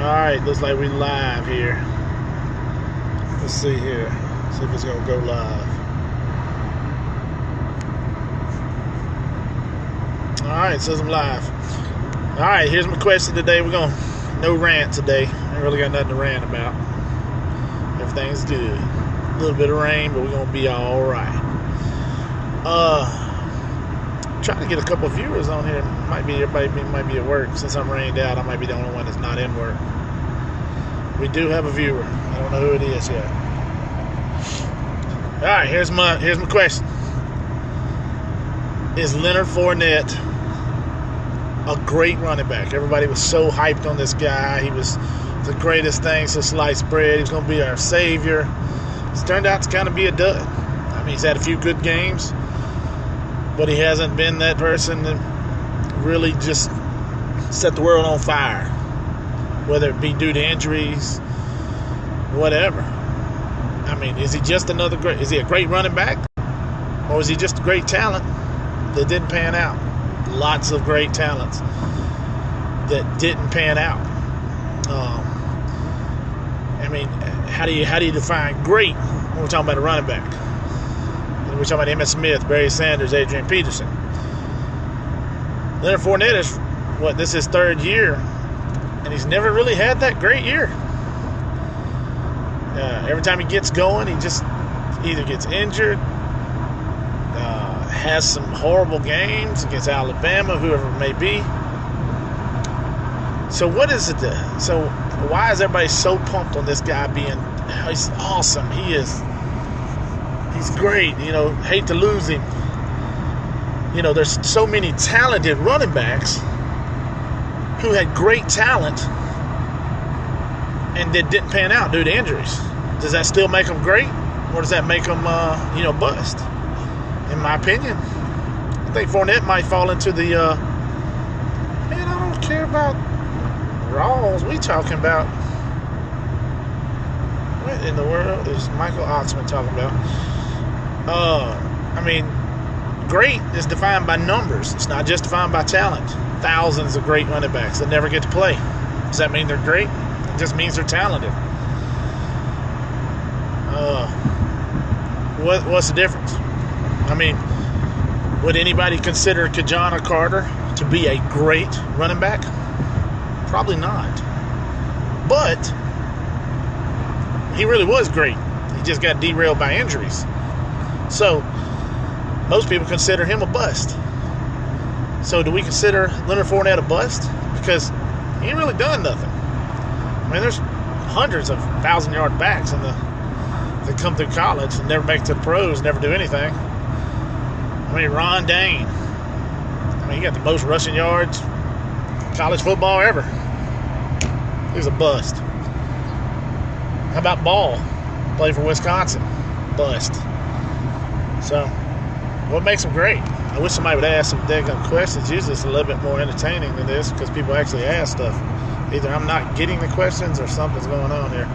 Alright, looks like we live here. Let's see here. See if it's gonna go live. Alright, says I'm live. Alright, here's my question today. No rant today. I ain't really got nothing to rant about. Everything's good. A little bit of rain, but we're gonna be alright. Trying to get a couple of viewers on here. Everybody might be at work. Since I'm rained out, I might be the only one that's not in work. We do have a viewer. I don't know who it is yet. All right, here's my question. Is Leonard Fournette a great running back? Everybody was so hyped on this guy. He was the greatest thing since sliced bread. He was going to be our savior. It's turned out to kind of be a dud. I mean, he's had a few good games, but he hasn't been that person that really just set the world on fire, whether it be due to injuries, whatever. I mean, is he a great running back, or is he just a great talent that didn't pan out? Lots of great talents that didn't pan out. I mean, how do you define great when we're talking about a running back? We're talking about Emmitt Smith, Barry Sanders, Adrian Peterson. Leonard Fournette is this is his third year, and he's never really had that great year. Every time he gets going, he just either gets injured, has some horrible games against Alabama, whoever it may be. So what is it? So why is everybody so pumped on this guy being? He's awesome. He's great. Hate to lose him. There's so many talented running backs who had great talent and that didn't pan out due to injuries. Does that still make them great, or does that make them, bust? In my opinion, I think Fournette might fall into the, man, I don't care about Rawls. We talking about, what in the world is Michael Oxman talking about? Great is defined by numbers. It's not just defined by talent. Thousands of great running backs that never get to play. Does that mean they're great? It just means they're talented. What's the difference? I mean, would anybody consider Kajana Carter to be a great running back? Probably not. But he really was great. He just got derailed by injuries. So most people consider him a bust. So do we consider Leonard Fournette a bust? Because he ain't really done nothing. I mean, there's hundreds of 1,000-yard backs that come through college and never make it to the pros, never do anything. I mean, Ron Dane. He got the most rushing yards college football ever. He's a bust. How about Ball? Played for Wisconsin. Bust. So, what makes him great? I wish somebody would ask some daggone questions. Usually it's a little bit more entertaining than this because people actually ask stuff. Either I'm not getting the questions or something's going on here.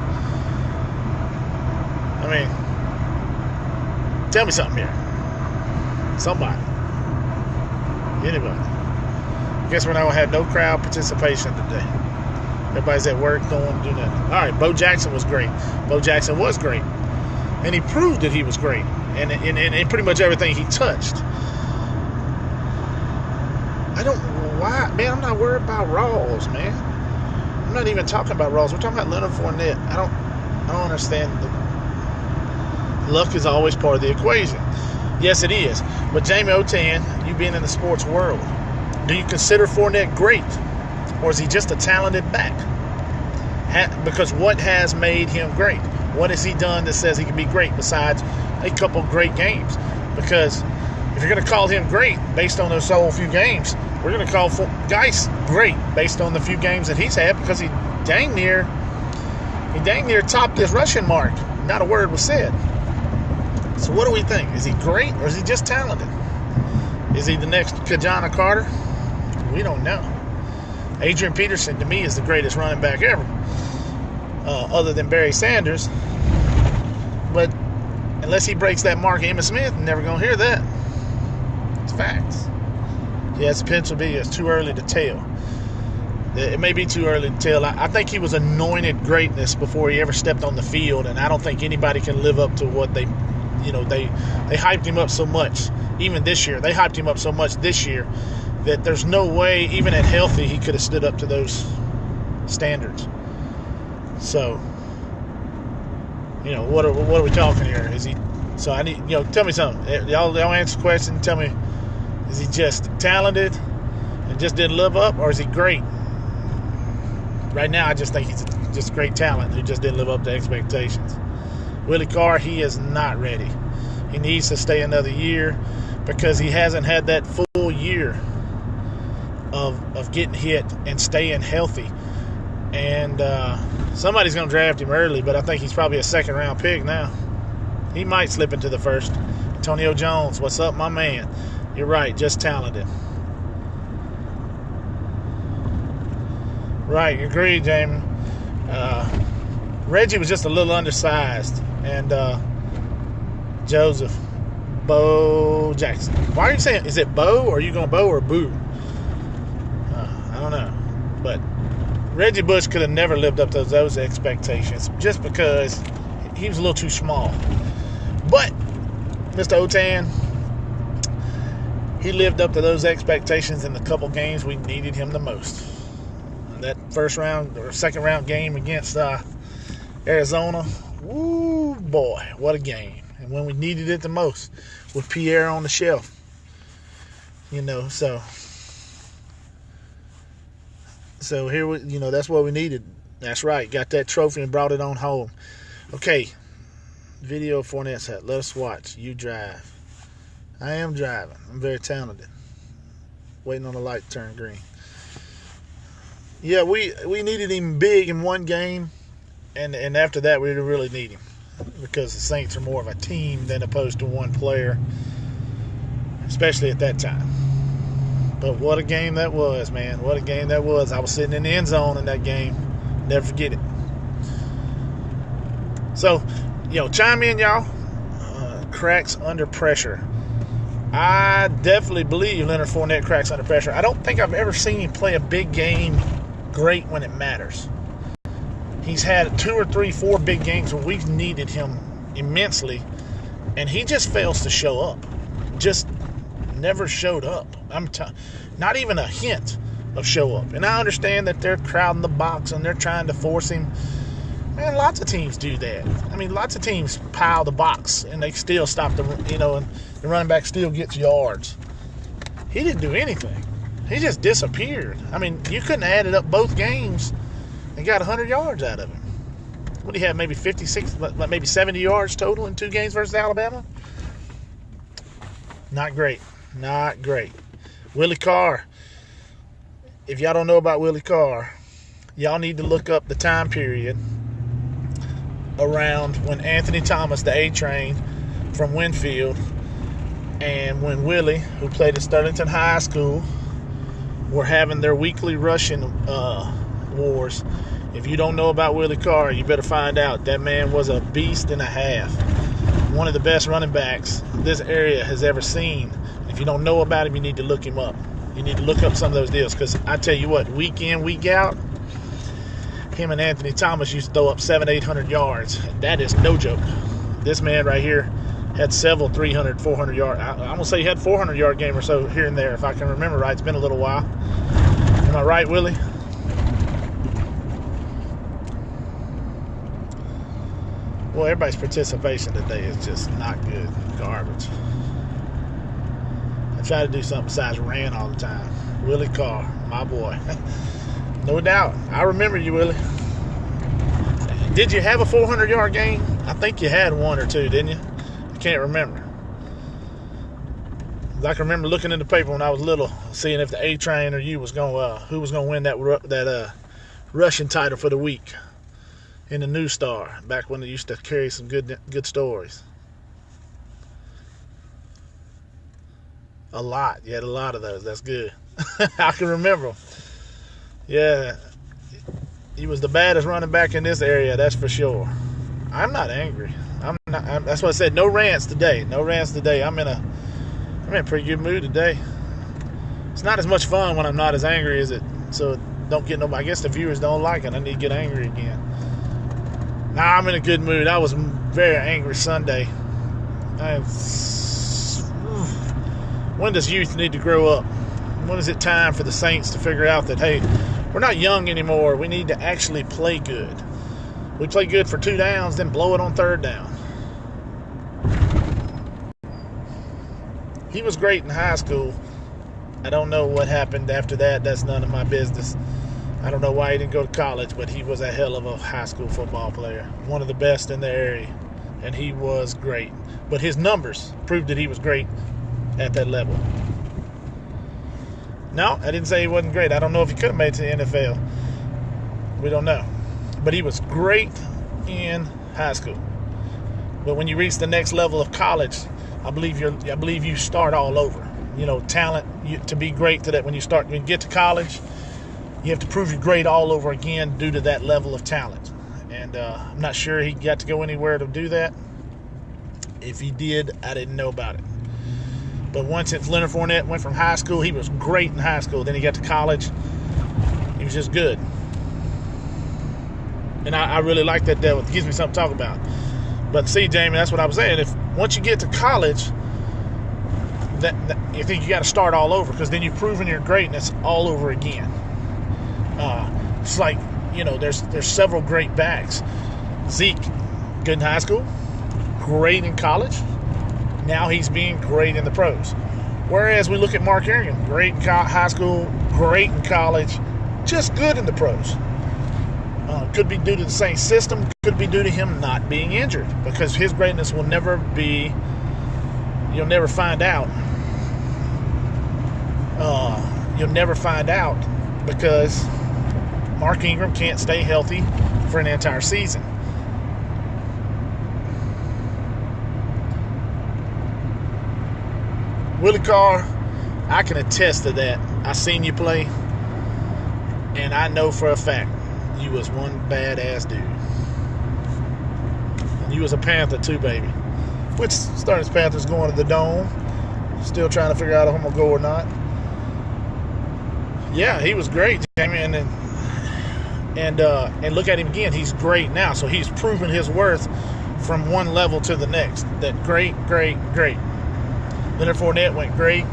I mean, tell me something here. Somebody. Anybody. I guess we're not going to have no crowd participation today. Everybody's at work, don't want to do nothing. All right, Bo Jackson was great. Bo Jackson was great. And he proved that he was great. And in pretty much everything he touched. I don't know why. Man, I'm not worried about Rawls, man. I'm not even talking about Rawls. We're talking about Leonard Fournette. I don't understand. Luck is always part of the equation. Yes, it is. But Jamie Otan, you being in the sports world, do you consider Fournette great? Or is he just a talented back? Because what has made him great? What has he done that says he can be great besides a couple great games? Because if you're going to call him great based on those sole few games, we're going to call Geis great based on the few games that he's had, because he dang near topped his rushing mark. Not a word was said. So what do we think? Is he great, or is he just talented? Is he the next Kajana Carter? We don't know. Adrian Peterson, to me, is the greatest running back ever, other than Barry Sanders. But unless he breaks that mark of Emmitt Smith, I'm never going to hear that. It's facts. He has the potential to be. It's too early to tell. It may be too early to tell. I think he was anointed greatness before he ever stepped on the field, and I don't think anybody can live up to what they hyped him up so much. Even this year, they hyped him up so much this year that there's no way, even at healthy, he could have stood up to those standards. So, what are we talking here? Is he? So I need, tell me something. Y'all answer the question. Tell me, is he just talented and just didn't live up, or is he great? Right now, I just think he's just great talent who just didn't live up to expectations. Willie Carr, he is not ready. He needs to stay another year because he hasn't had that full year of getting hit and staying healthy. And somebody's going to draft him early, but I think he's probably a second-round pick now. He might slip into the first. Antonio Jones, what's up, my man? You're right, just talented. Right, agreed, Jamie. Reggie was just a little undersized. And Joseph, Bo Jackson. Why are you saying, is it Bo, or are you going Bo or Boo? I don't know. But Reggie Bush could have never lived up to those expectations just because he was a little too small. But Mr. Otan, he lived up to those expectations in the couple games we needed him the most. That first round or second round game against Arizona, woo boy, what a game. And when we needed it the most, with Pierre on the shelf, so here we, that's what we needed. That's right, got that trophy and brought it on home. Okay, video of Fournette's hat. Let us watch. You drive. I am driving. I'm very talented. Waiting on the light to turn green. Yeah, we needed him big in one game, and after that we didn't really need him because the Saints are more of a team than opposed to one player, especially at that time. But what a game that was, man. What a game that was. I was sitting in the end zone in that game. Never forget it. So, chime in, y'all. Cracks under pressure. I definitely believe Leonard Fournette cracks under pressure. I don't think I've ever seen him play a big game great when it matters. He's had 2 or 3, 4 big games where we've needed him immensely, and he just fails to show up. Just never showed up. Not even a hint of show up. And I understand that they're crowding the box and they're trying to force him. Man, lots of teams do that. I mean, lots of teams pile the box and they still stop and the running back still gets yards. He didn't do anything. He just disappeared. I mean, you couldn't have added up both games and got 100 yards out of him. What do you have, maybe 56, maybe 70 yards total in 2 games versus Alabama? Not great. Not great. Willie Carr. If y'all don't know about Willie Carr, y'all need to look up the time period around when Anthony Thomas, the A-Train from Winfield, and when Willie, who played at Sterlington High School, were having their weekly rushing wars. If you don't know about Willie Carr, you better find out. That man was a beast and a half. One of the best running backs this area has ever seen. If you don't know about him, you need to look him up. You need to look up some of those deals, because I tell you what, week in, week out, him and Anthony Thomas used to throw up 700-800 yards. That is no joke. This man right here had several 300, 400 yard. I'm going to say he had 400-yard game or so here and there, if I can remember right. It's been a little while. Am I right, Willie? Well, everybody's participation today is just not good. Garbage. I try to do something besides ran all the time. Willie Carr, my boy. No doubt. I remember you, Willie. Did you have a 400-yard game? I think you had 1 or 2, didn't you? I can't remember. I can remember looking in the paper when I was little, seeing if the A-Train or you was going, who was going to win that rushing title for the week in the News Star, back when they used to carry some good stories. A lot. You had a lot of those. That's good. I can remember them. Yeah. He was the baddest running back in this area, that's for sure. I'm not angry. That's what I said. No rants today. No rants today. I'm in a pretty good mood today. It's not as much fun when I'm not as angry as it. So don't get nobody. I guess the viewers don't like it. I need to get angry again. Nah, I'm in a good mood. I was very angry Sunday. When does youth need to grow up? When is it time for the Saints to figure out that, hey, we're not young anymore. We need to actually play good. We play good for 2 downs, then blow it on 3rd down. He was great in high school. I don't know what happened after that. That's none of my business. I don't know why he didn't go to college, but he was a hell of a high school football player. One of the best in the area. And he was great. But his numbers proved that he was great at that level. No, I didn't say he wasn't great. I don't know if he could have made it to the NFL. We don't know. But he was great in high school. But when you reach the next level of college, I believe you start all over. Talent to be great to that. When you get to college, you have to prove you're great all over again due to that level of talent. And I'm not sure he got to go anywhere to do that. If he did, I didn't know about it. But once Leonard Fournette went from high school, he was great in high school. Then he got to college, he was just good. And I really like that devil. It gives me something to talk about. But see, Jamie, that's what I was saying. If once you get to college, that you think you got to start all over, because then you've proven your greatness all over again. It's like, there's several great backs. Zeke, good in high school, great in college. Now he's being great in the pros. Whereas we look at Mark Arian, great in high school, great in college, just good in the pros. Could be due to the same system, could be due to him not being injured, because his greatness will never be, you'll never find out. You'll never find out because Mark Ingram can't stay healthy for an entire season. Willie Carr, I can attest to that. I seen you play, and I know for a fact you was one badass dude. And you was a Panther too, baby. Which Starters Panthers going to the Dome. Still trying to figure out if I'm going to go or not. Yeah, he was great, Jamie. And look at him again. He's great now. So he's proven his worth from one level to the next. That great. Leonard Fournette went great,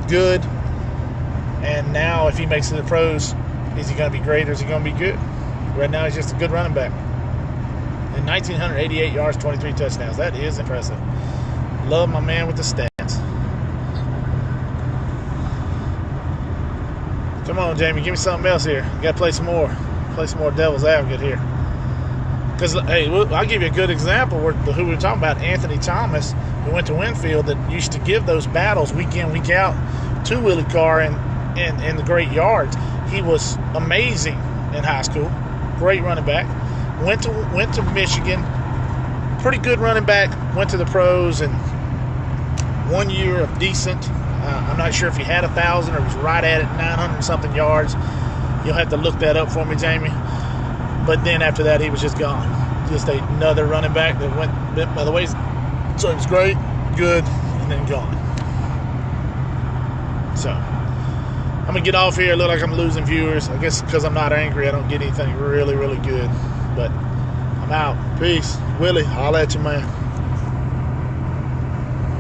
good. And now if he makes it to the pros, is he going to be great or is he going to be good? Right now he's just a good running back. And 1,988 yards, 23 touchdowns. That is impressive. Love my man with the stats. Come on, Jamie. Give me something else here. You got to play some more. Play some more devil's advocate here. Because, hey, I'll give you a good example who we were talking about, Anthony Thomas, who went to Winfield, that used to give those battles week in, week out to Willie Carr and the great yards. He was amazing in high school. Great running back. Went to Michigan. Pretty good running back. Went to the pros, and 1 year of decent. I'm not sure if he had 1,000 or was right at it, 900-something yards. You'll have to look that up for me, Jamie. But then after that, he was just gone. Just another running back that went by the way. So it was great, good, and then gone. So I'm going to get off here. It looks like I'm losing viewers. I guess because I'm not angry, I don't get anything really, really good. But I'm out. Peace. Willie, holla at you, man.